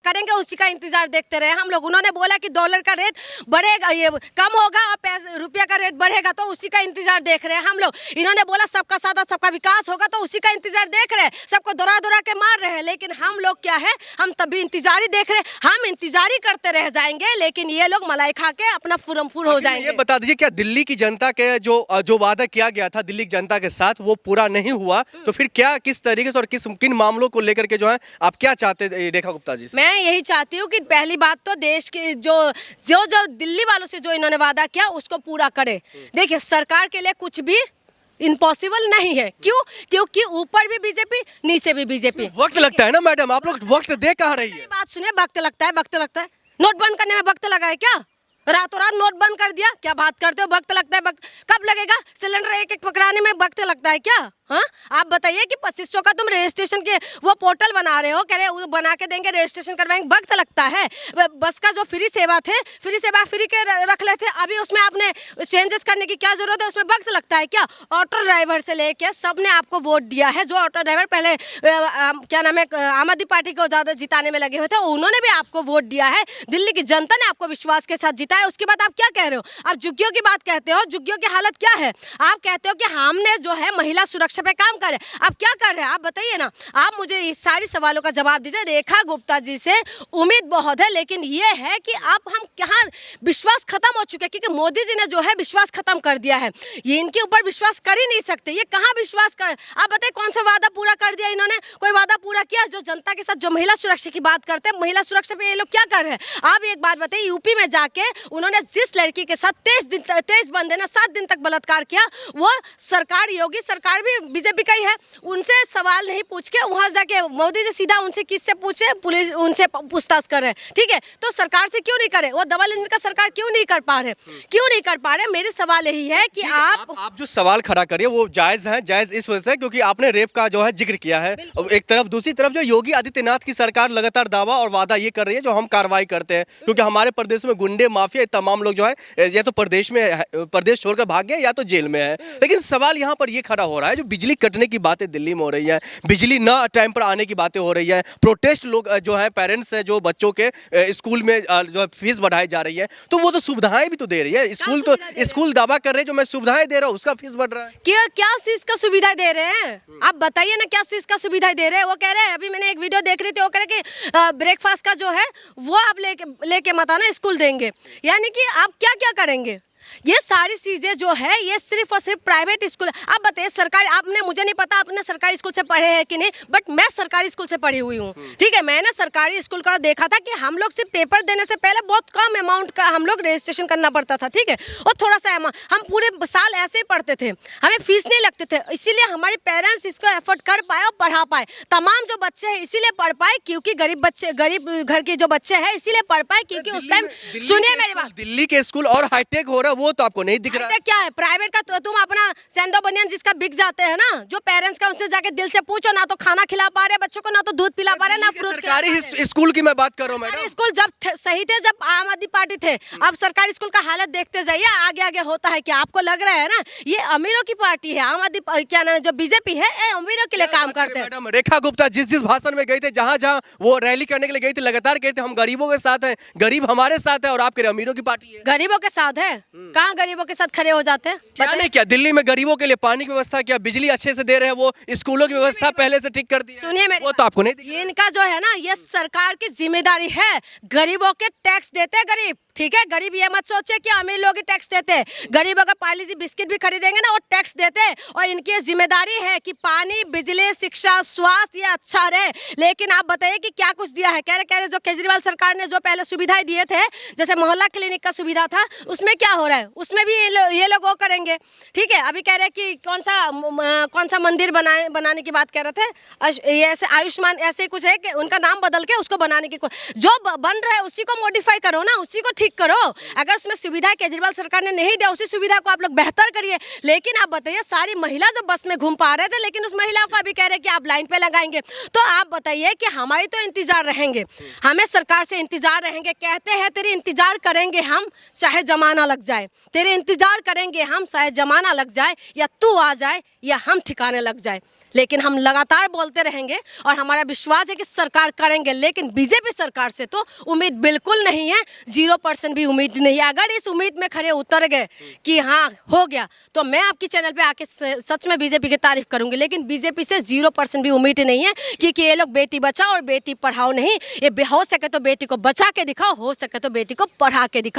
करेंगे उसी का इंतजार देखते रहे हम लोग। उन्होंने बोला कि डॉलर का रेट बढ़ेगा, ये कम होगा और रुपया का रेट बढ़ेगा, तो उसी का इंतजार देख रहे हैं हम लोग। इन्होंने बोला सबका साथ सबका विकास होगा, तो उसी का इंतजार देख रहे हैं, सबको दौड़ा दौड़ा के मार रहे हैं। लेकिन हम लोग क्या है, हम तभी इंतजार ही देख रहे हैं, हम इंतजार ही करते रह जाएंगे, लेकिन ये लोग मलाई खा के अपना फुरमफुर हो जाएंगे। ये बता दीजिए, क्या दिल्ली की जनता के जो वादा किया गया था दिल्ली की जनता के साथ वो पूरा नहीं हुआ? तो फिर क्या, किस तरीके से और किन मामलों को लेकर के जो है आप क्या चाहते हैं रेखा गुप्ता जी से? मैं यही चाहती हूँ कि पहली बात तो देश के जो दिल्ली वालों से जो इन्होंने वादा किया उसको पूरा करे। देखिए सरकार के लिए कुछ भी इम्पॉसिबल नहीं है। क्यों? क्योंकि ऊपर भी बीजेपी, नीचे भी बीजेपी। वक्त लगता है ना मैडम, आप लोग वक्त दे कहाँ रही है? बात सुनिए, वक्त लगता है, वक्त लगता है। नोट बंद करने में वक्त लगा है क्या? रातों रात नोट बंद कर दिया, क्या बात करते हो? वक्त लगता है, वक्त कब लगेगा? सिलेंडर एक एक पकड़ाने में वक्त लगता है क्या? हाँ, आप बताइए कि 2500 का तुम रजिस्ट्रेशन के वो पोर्टल बना रहे हो, कह रहे हो बना के देंगे, रजिस्ट्रेशन करवाएंगे, वक्त लगता है। बस का जो फ्री सेवा थे, फ्री सेवा फ्री के रख लेते, अभी उसमें आपने चेंजेस करने की क्या जरूरत है? उसमें वक्त लगता है क्या? ऑटो ड्राइवर से लेके सबने आपको वोट दिया है। जो ऑटो ड्राइवर पहले क्या नाम है, आम आदमी पार्टी को ज्यादा जिताने में लगे हुए थे, उन्होंने भी आपको वोट दिया है। दिल्ली की जनता ने आपको विश्वास के साथ जिताया है। उसके बाद आप क्या कह रहे हो? आप झुग्गियों की बात कहते हो, झुग्गियों की हालत क्या है? आप कहते हो कि हमने जो है महिला सुरक्षा पे काम करे, आप क्या कर रहे हैं? आप बताइए ना। आप मुझे इस सारी सवालों का जवाब दीजिए। रेखा गुप्ता जी से उम्मीद बहुत है, लेकिन ये है कि आप हम कहाँ विश्वास खत्म हो चुके हैं, क्योंकि मोदी जी ने जो है विश्वास खत्म कर दिया है। ये इनके ऊपर विश्वास कर ही नहीं सकते, ये कहाँ विश्वास कर। आप बताइए कौन सा वादा पूरा कर दिया इन्होंने? कोई वादा पूरा किया? जो जनता के साथ जो महिला सुरक्षा की बात करते हैं, महिला सुरक्षा पे ये लोग क्या कर रहे हैं? आप एक बात बताइए, यूपी में जाके उन्होंने जिस लड़की के साथ 23 बंदे ने 7 दिन तक बलात्कार किया, वो सरकार, योगी सरकार भी बीजेपी का ही है। उनसे सवाल नहीं पूछ के वहां जाके मोदी जी सीधा उनसे किससे पूछे? पुलिस उनसे पूछताछ कर रहे हैं। ठीक है, तो सरकार से क्यों नहीं करे? वो डबल इंजन का सरकार क्यों नहीं कर पा रहे? क्यों नहीं कर पा रहे? मेरे सवाल यही है कि आप जो सवाल खड़ा करिए वो जायज है। जायज इस वजह से क्योंकि आपने रेप का जो है जिक्र किया है एक तरफ, दूसरी तरफ जो योगी आदित्यनाथ की सरकार लगातार दावा और वादा ये कर रही है जो हम कार्रवाई करते हैं, क्योंकि हमारे प्रदेश में गुंडे माफिया तमाम लोग जो है या तो प्रदेश छोड़कर भाग गए या तो जेल में है। लेकिन सवाल यहाँ पर ये खड़ा हो रहा है, जो बिजली कटने की बातें दिल्ली में हो रही है, बिजली ना टाइम पर आने की बातें हो रही है, प्रोटेस्ट लोग जो है पेरेंट्स है जो बच्चों के स्कूल में जो फीस बढ़ाई जा रही है, तो वो तो सुविधाएं भी तो दे रही है। स्कूल दावा कर रहे हैं जो मैं सुविधाएं दे रहा हूँ, उसका फीस बढ़ रहा है। क्या चीज का सुविधा दे रहे हैं? आप बताइए ना, क्या चीज का सुविधा दे रहे हैं? वो कह रहे हैं, अभी मैंने एक वीडियो देख रही थी, वो कह रहे कि ब्रेकफास्ट का जो है वो आप लेके मत आना, स्कूल देंगे। यानी कि आप क्या क्या करेंगे? ये सारी चीजें जो है ये सिर्फ और सिर्फ प्राइवेट स्कूल। आप बताइए सरकारी, आपने, मुझे नहीं पता आपने सरकारी स्कूल से पढ़े हैं कि नहीं, बट मैं सरकारी स्कूल से पढ़ी हुई हूँ। ठीक है, मैंने सरकारी स्कूल का देखा था कि हम लोग सिर्फ पेपर देने से पहले बहुत कम अमाउंट का हम लोग रजिस्ट्रेशन करना पड़ता था। ठीक है, और थोड़ा सा अमाउंट, हम पूरे साल ऐसे ही पढ़ते थे, हमें फीस नहीं लगते थे, इसीलिए हमारे पेरेंट्स इसको एफर्ट कर पाए और पढ़ा पाए। तमाम जो बच्चे हैं इसीलिए पढ़ पाए क्योंकि गरीब घर के जो बच्चे हैं इसीलिए पढ़ पाए, क्योंकि उस टाइम, सुनिए मेरी बात, दिल्ली के स्कूल और हाईटेक हो रहा है वो तो आपको नहीं दिख रहा। क्या है प्राइवेट का? तो तुम अपना सैंडो बनियान जिसका बिक जाते हैं ना, जो पेरेंट्स का, उनसे जाके दिल से पूछो, ना तो खाना खिला पा रहे बच्चों को, ना तो दूध पिला पा रहे, ना फ्रूट। सरकारी स्कूल की मैं बात कर रहा हूँ मैडम। स्कूल जब सही थे, जब आम आदमी पार्टी थे, अब सरकारी स्कूल का हालत देखते जाइए, आगे आगे होता है। क्या आपको लग रहा है ना ये अमीरों की पार्टी है? आम आदमी क्या नाम है जो बीजेपी है, अमीरों के लिए काम करते हैं। मैडम रेखा गुप्ता जिस भाषण में गए थे, जहाँ वो रैली करने के लिए गई थी, लगातार कहते हम गरीबों के साथ हैं, गरीब हमारे साथ है, और आपके अमीरों की पार्टी है। गरीबों के साथ है? कहाँ गरीबों के साथ खड़े हो जाते हैं? क्या दिल्ली में गरीबों के लिए पानी की व्यवस्था, क्या बिजली अच्छे से दे रहे हैं? वो स्कूलों की व्यवस्था पहले से ठीक कर दी। सुनिए मेरी, वो तो आपको नहीं, इनका जो है ना ये सरकार की जिम्मेदारी है। गरीबों के टैक्स देते हैं गरीब, ठीक है? गरीब ये मत सोचे कि अमीर लोग ही टैक्स देते हैं। गरीब अगर पार्ले जी बिस्किट भी खरीदेंगे ना, वो टैक्स देते हैं, और इनकी जिम्मेदारी है कि पानी, बिजली, शिक्षा, स्वास्थ्य ये अच्छा रहे। लेकिन आप बताइए कि क्या कुछ दिया है? कह रहे जो केजरीवाल सरकार ने जो पहले सुविधाएं दिए थे, जैसे मोहल्ला क्लिनिक का सुविधा था, उसमें क्या हो रहा है? उसमें भी ये लोग वो करेंगे। ठीक है, अभी कह रहे कि कौन सा मंदिर बनाने की बात कर रहे थे, ये ऐसे आयुष्मान ऐसे कुछ है कि उनका नाम बदल के उसको बनाने की, जो बन रहा है उसी को मॉडिफाई करो ना, उसी को ठीक करो। अगर उसमें सुविधा केजरीवाल सरकार ने नहीं दिया, उसी सुविधा को आप लोग बेहतर करिए। लेकिन आप बताइए, सारी महिला जो बस में घूम पा रहे थे, लेकिन उस महिला को अभी कह रहे कि आप लाइन पे लगाएंगे। तो आप बताइए कि हमारी तो इंतजार रहेंगे, हमें सरकार से इंतजार रहेंगे। कहते हैं तेरी इंतजार करेंगे हम चाहे जमाना लग जाए, तेरे इंतजार करेंगे हम चाहे जमाना लग जाए, या तू आ जाए या हम ठिकाने लग जाए। लेकिन हम लगातार बोलते रहेंगे और हमारा विश्वास है कि सरकार करेंगे, लेकिन बीजेपी सरकार से तो उम्मीद बिल्कुल नहीं है, 0% भी उम्मीद नहीं है। अगर इस उम्मीद में खड़े उतर गए कि हाँ हो गया, तो मैं आपकी चैनल पे आके सच में बीजेपी की तारीफ करूंगी। लेकिन बीजेपी से 0% भी उम्मीद नहीं है, क्योंकि ये लोग बेटी बचाओ और बेटी पढ़ाओ नहीं, ये हो सके तो बेटी को बचा के दिखाओ, हो सके तो बेटी को पढ़ा के दिखाओ।